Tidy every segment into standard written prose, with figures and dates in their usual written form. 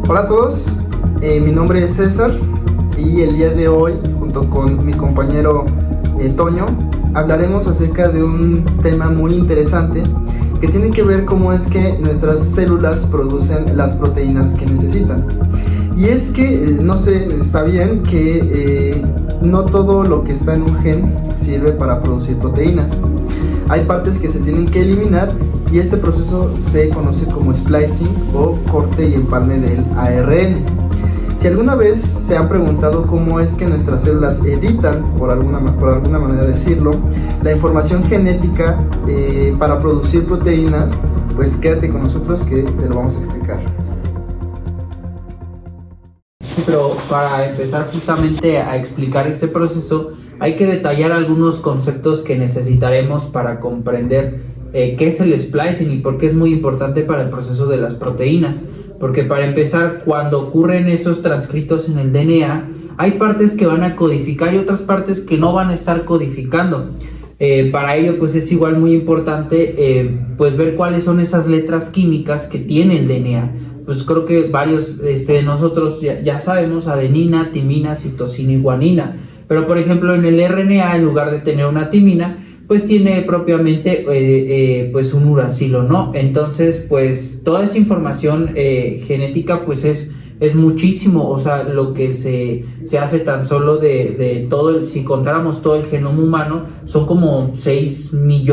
Hola a todos, mi nombre es César y el día de hoy, junto con mi compañero Toño, hablaremos acerca de un tema muy interesante que tiene que ver cómo es que nuestras células producen las proteínas que necesitan. Y es que, no sé, sabían que no todo lo que está en un gen sirve para producir proteínas. Hay partes que se tienen que eliminar y este proceso se conoce como splicing o corte y empalme del ARN. Si alguna vez se han preguntado cómo es que nuestras células editan, por alguna manera decirlo, la información genética para producir proteínas, pues quédate con nosotros que te lo vamos a explicar. Pero para empezar justamente a explicar este proceso, hay que detallar algunos conceptos que necesitaremos para comprender qué es el splicing y por qué es muy importante para el proceso de las proteínas. Porque para empezar, cuando ocurren esos transcritos en el DNA, hay partes que van a codificar y otras partes que no van a estar codificando. Para ello, pues es igual muy importante pues ver cuáles son esas letras químicas que tiene el DNA. Pues creo que varios de nosotros ya sabemos: adenina, timina, citosina y guanina. Pero por ejemplo en el RNA, en lugar de tener una timina, pues tiene propiamente pues un uracilo, ¿no? Entonces pues toda esa información genética pues es muchísimo. O sea, lo que se hace tan solo de todo si contáramos todo el genoma humano, son como 6 mil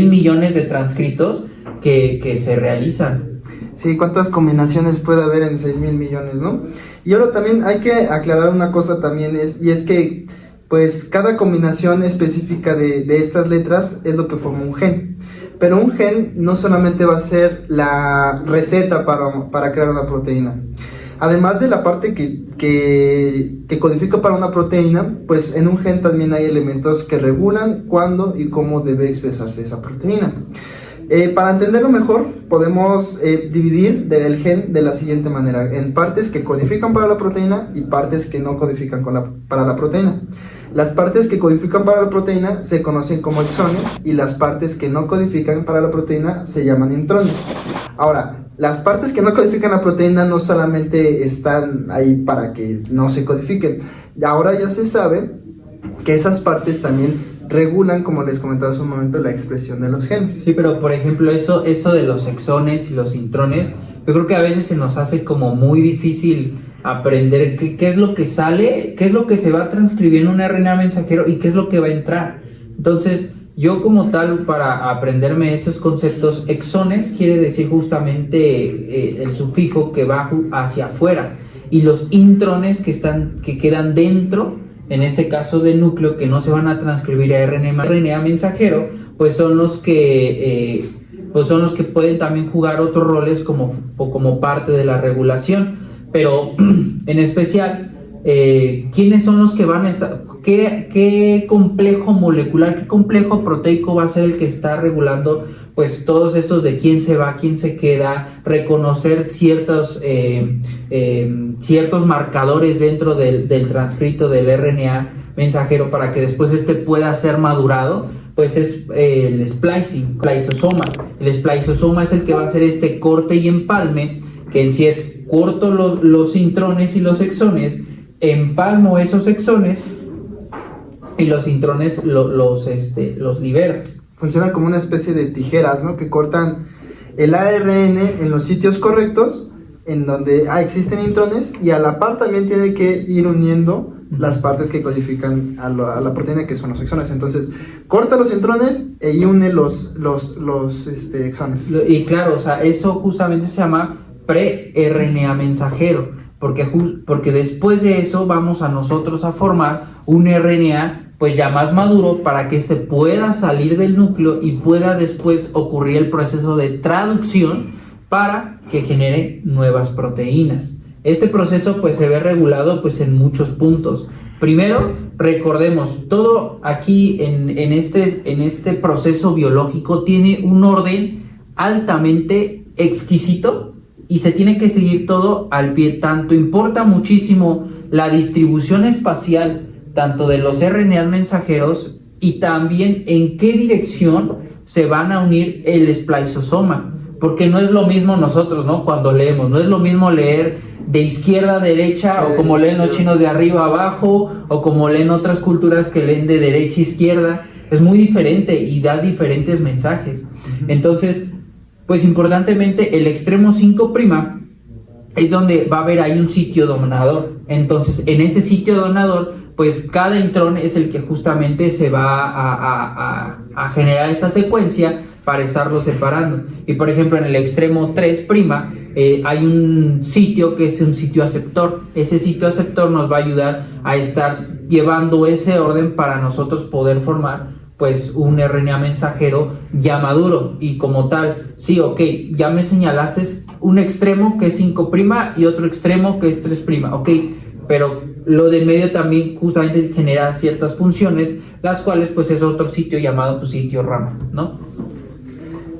millones de transcritos que se realizan. Sí, ¿cuántas combinaciones puede haber en 6,000 millones, no? Y ahora también hay que aclarar una cosa también, es que pues cada combinación específica de estas letras es lo que forma un gen. Pero un gen no solamente va a ser la receta para crear una proteína. Además de la parte que codifica para una proteína, pues en un gen también hay elementos que regulan cuándo y cómo debe expresarse esa proteína. Para entenderlo mejor, podemos dividir el gen de la siguiente manera: en partes que codifican para la proteína y partes que no codifican para la proteína. Las partes que codifican para la proteína se conocen como exones y las partes que no codifican para la proteína se llaman intrones. Ahora, las partes que no codifican la proteína no solamente están ahí para que no se codifiquen. Ahora ya se sabe que esas partes también regulan, como les comentaba hace un momento, la expresión de los genes. Sí, pero por ejemplo eso de los exones y los intrones, yo creo que a veces se nos hace como muy difícil aprender qué es lo que sale, qué es lo que se va a transcribir en un RNA mensajero y qué es lo que va a entrar. Entonces, yo como tal, para aprenderme esos conceptos, exones quiere decir justamente el sufijo que va hacia afuera, y los intrones que quedan dentro, en este caso del núcleo, que no se van a transcribir a RNA mensajero, pues son los que pueden también jugar otros roles como parte de la regulación. Pero en especial, ¿quiénes son los que van a estar? ¿Qué complejo molecular, qué complejo proteico va a ser el que está regulando pues todos estos de quién se va, quién se queda, reconocer ciertos marcadores dentro del transcrito del RNA mensajero para que después pueda ser madurado? Pues es el splicing, spliceosoma. El spliceosoma es el que va a hacer este corte y empalme, que en sí es: corto los intrones y los exones, empalmo esos exones y los intrones los libero. Funciona como una especie de tijeras, ¿no? Que cortan el ARN en los sitios correctos, en donde existen intrones, y a la par también tiene que ir uniendo las partes que codifican a la proteína, que son los exones. Entonces, corta los intrones y une los exones. Y claro, o sea, eso justamente se llama pre-RNA mensajero, porque después de eso vamos a nosotros a formar un RNA pues ya más maduro, para que pueda salir del núcleo y pueda después ocurrir el proceso de traducción para que genere nuevas proteínas. Este proceso pues se ve regulado pues en muchos puntos. Primero, recordemos, todo aquí en este proceso biológico tiene un orden altamente exquisito y se tiene que seguir todo al pie. Tanto importa muchísimo la distribución espacial tanto de los RNA mensajeros y también en qué dirección se van a unir el spliceosoma. porque no es lo mismo nosotros, ¿no? Cuando leemos, no es lo mismo leer de izquierda a derecha, o como leen los chinos de arriba a abajo, o como leen otras culturas que leen de derecha a izquierda. Es muy diferente y da diferentes mensajes. Entonces, pues importantemente, el extremo 5' es donde va a haber ahí un sitio donador. Entonces, en ese sitio donador, pues cada intrón es el que justamente se va a generar esta secuencia para estarlo separando. Y por ejemplo, en el extremo 3' hay un sitio que es un sitio aceptor. Ese sitio aceptor nos va a ayudar a estar llevando ese orden para nosotros poder formar pues un RNA mensajero ya maduro. Y como tal, sí, ok, ya me señalaste un extremo que es 5' y otro extremo que es 3', ok, pero lo de medio también justamente genera ciertas funciones, las cuales pues es otro sitio llamado pues sitio rama, ¿no?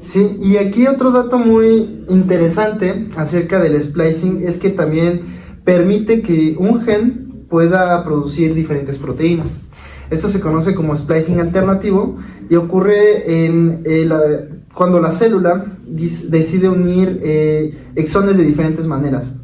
Sí, y aquí otro dato muy interesante acerca del splicing es que también permite que un gen pueda producir diferentes proteínas. Esto se conoce como splicing alternativo y ocurre cuando la célula decide unir exones de diferentes maneras,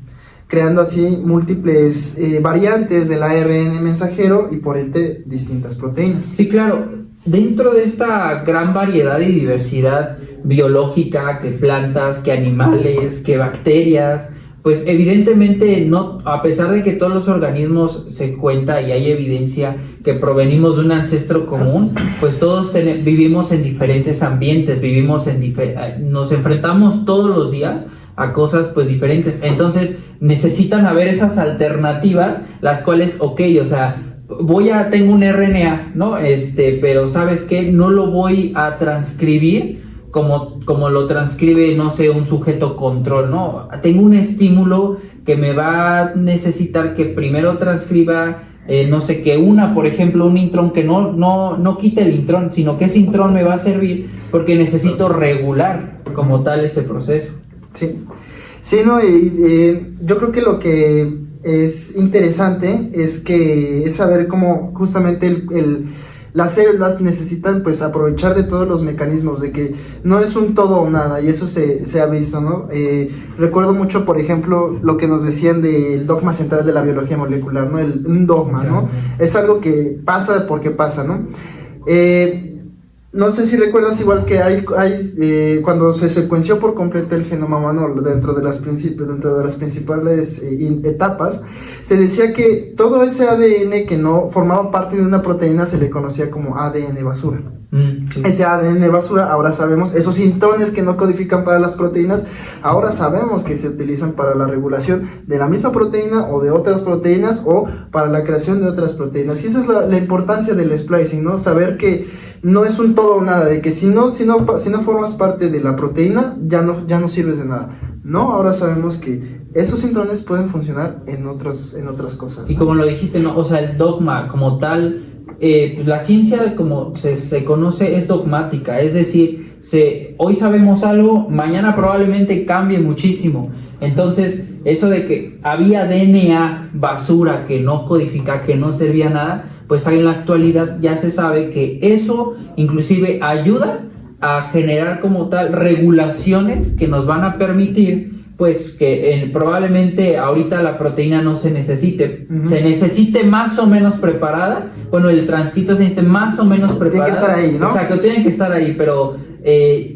creando así múltiples variantes del ARN mensajero y por ende distintas proteínas. Sí, claro. Dentro de esta gran variedad y diversidad biológica, que plantas, que animales, que bacterias, pues evidentemente no, a pesar de que todos los organismos se cuenta y hay evidencia que provenimos de un ancestro común, pues todos vivimos en diferentes ambientes, nos enfrentamos todos los días a cosas pues diferentes. Entonces necesitan haber esas alternativas, las cuales, ok, o sea, tengo un RNA, ¿no? Pero ¿sabes qué? No lo voy a transcribir como lo transcribe, no sé, un sujeto control, ¿no? Tengo un estímulo que me va a necesitar que primero transcriba, no sé, que por ejemplo, un intrón que no quite el intrón, sino que ese intrón me va a servir porque necesito regular como tal ese proceso. Sí, no, yo creo que lo que es interesante es saber cómo justamente las células necesitan pues aprovechar de todos los mecanismos, de que no es un todo o nada, y eso se ha visto, ¿no? Recuerdo mucho, por ejemplo, lo que nos decían del dogma central de la biología molecular, ¿no? Un dogma, ¿no? Es algo que pasa porque pasa, ¿no? No sé si recuerdas igual que hay cuando se secuenció por completo el genoma humano dentro de las principales etapas, se decía que todo ese ADN que no formaba parte de una proteína se le conocía como ADN basura. Sí. Ese ADN basura, ahora sabemos, esos intrones que no codifican para las proteínas, ahora sabemos que se utilizan para la regulación de la misma proteína o de otras proteínas o para la creación de otras proteínas. Y esa es la importancia del splicing, ¿no? Saber que no es un todo o nada, de que si no formas parte de la proteína, ya no sirves de nada. No, ahora sabemos que esos intrones pueden funcionar en otras cosas. Y como lo dijiste, ¿no? O sea, el dogma como tal, pues la ciencia como se conoce es dogmática, es decir, hoy sabemos algo, mañana probablemente cambie muchísimo. Entonces, eso de que había DNA basura que no codifica, que no servía a nada, pues en la actualidad ya se sabe que eso inclusive ayuda a generar como tal regulaciones que nos van a permitir pues que probablemente ahorita la proteína no se necesite, se necesite más o menos preparada, bueno, el transcrito se necesite más o menos preparada. Tiene que estar ahí, ¿no? Exacto, tiene que estar ahí, pero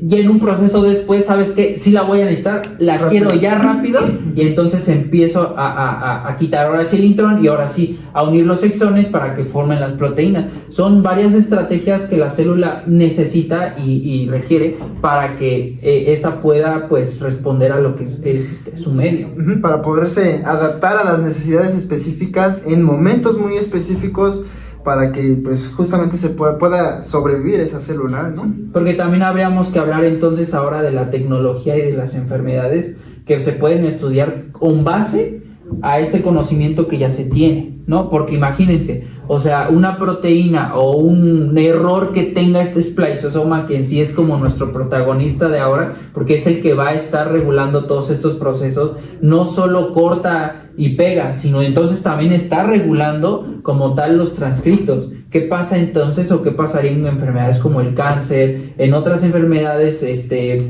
ya en un proceso después, ¿sabes qué? Sí la voy a necesitar, quiero ya rápido, y entonces empiezo a quitar ahora sí el intrón y ahora sí a unir los exones para que formen las proteínas. Son varias estrategias que la célula necesita y requiere para que esta pueda pues responder a lo que es su medio. Para poderse adaptar a las necesidades específicas en momentos muy específicos, para que pues justamente se pueda sobrevivir esa célula, ¿no? Porque también habríamos que hablar entonces ahora de la tecnología y de las enfermedades que se pueden estudiar con base a este conocimiento que ya se tiene, ¿no? Porque imagínense, O sea, una proteína o un error que tenga este spliceosoma, que en sí es como nuestro protagonista de ahora, porque es el que va a estar regulando todos estos procesos, no solo corta y pega, sino entonces también está regulando como tal los transcritos. ¿Qué pasa entonces o qué pasaría en enfermedades como el cáncer, en otras enfermedades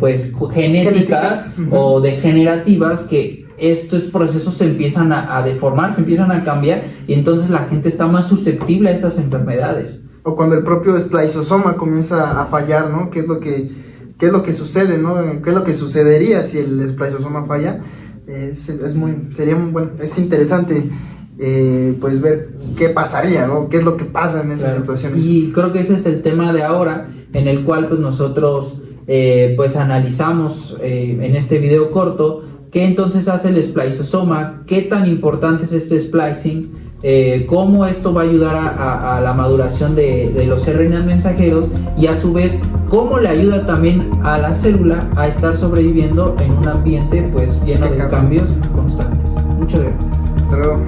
pues genéticas o degenerativas, que estos procesos se empiezan a deformar, se empiezan a cambiar y entonces la gente está más susceptible a estas enfermedades? O cuando el propio spliceosoma comienza a fallar, ¿no? ¿Qué es lo que sucede, ¿no? ¿Qué es lo que sucedería si el spliceosoma falla? Sería muy bueno, es interesante pues ver qué pasaría, ¿no? ¿Qué es lo que pasa en esas situaciones? Y creo que ese es el tema de ahora, en el cual pues nosotros pues analizamos en este video corto qué entonces hace el spliceosoma, qué tan importante es este splicing, cómo esto va a ayudar a la maduración de los RNA mensajeros y a su vez cómo le ayuda también a la célula a estar sobreviviendo en un ambiente pues lleno de cambios constantes. Muchas gracias. Hasta luego.